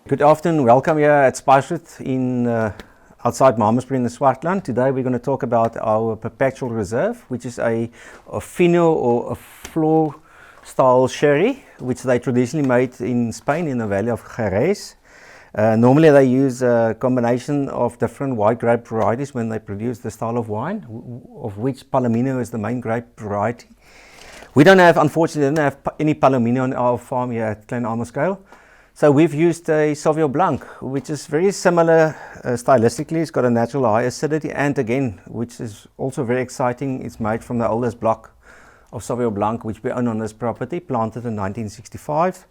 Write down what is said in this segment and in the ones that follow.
Good afternoon, welcome here at Spicewood in outside Malmesbury in the Swartland. Today we're going to talk about our Perpetual Reserve, which is a fino or a floor style sherry, which they traditionally made in Spain in the valley of Jerez. Normally they use a combination of different white grape varieties when they produce the style of wine, of which Palomino is the main grape variety. We unfortunately don't have any Palomino on our farm here at Klein Amoskuil. So we've used a Sauvignon Blanc, which is very similar stylistically. It's got a natural high acidity, and again, which is also very exciting, it's made from the oldest block of Sauvignon Blanc, which we own on this property, planted in 1965.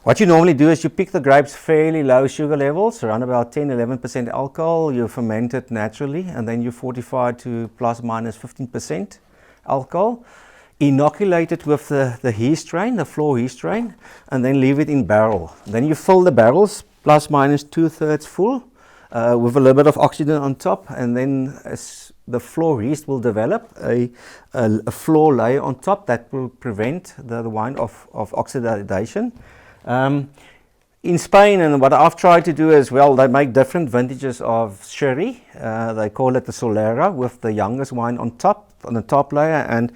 What you normally do is you pick the grapes fairly low sugar levels, around about 10-11% alcohol. You ferment it naturally, and then you fortify to plus minus 15% alcohol. Inoculate it with the yeast strain, the floor yeast strain, and then leave it in barrel. Then you fill the barrels plus minus 2/3 full with a little bit of oxygen on top, and then as the floor yeast will develop a floor layer on top that will prevent the wine of oxidation. In Spain, and what I've tried to do as well, they make different vintages of sherry. They call it the cellar, with the youngest wine on the top layer, and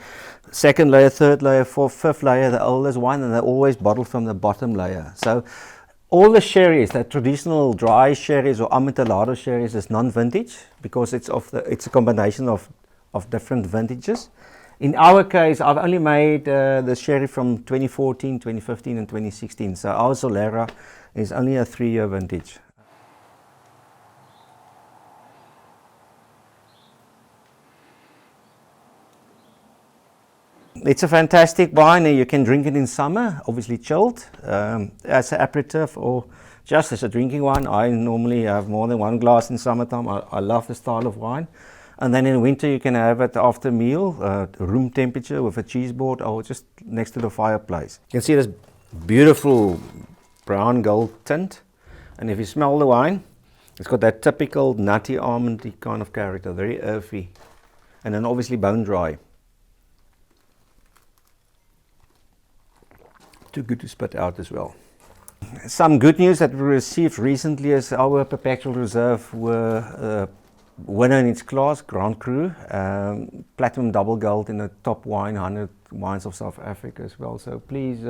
second layer, third layer, fourth, fifth layer, the oldest wine, and they're always bottled from the bottom layer. So all the sherries, the traditional dry sherries or amontillado sherries, is non-vintage because it's a combination of different vintages. In our case, I've only made the sherry from 2014, 2015 and 2016. So our Solera is only a 3-year vintage. It's a fantastic wine. You can drink it in summer, obviously chilled, as an aperitif or just as a drinking wine. I normally have more than one glass in summertime. I love the style of wine. And then in winter you can have it after meal, room temperature with a cheese board or just next to the fireplace. You can see this beautiful brown gold tint. And if you smell the wine, it's got that typical nutty almondy kind of character, very earthy. And then obviously bone dry. Too good to spit out as well. Some good news that we received recently is our Perpetual Reserve were winner in its class, Grand Cru, platinum double gold in the top 100 wines of South Africa as well. So please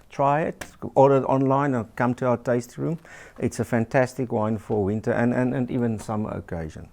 try it, order it online or come to our taste room. It's a fantastic wine for winter and even summer occasion.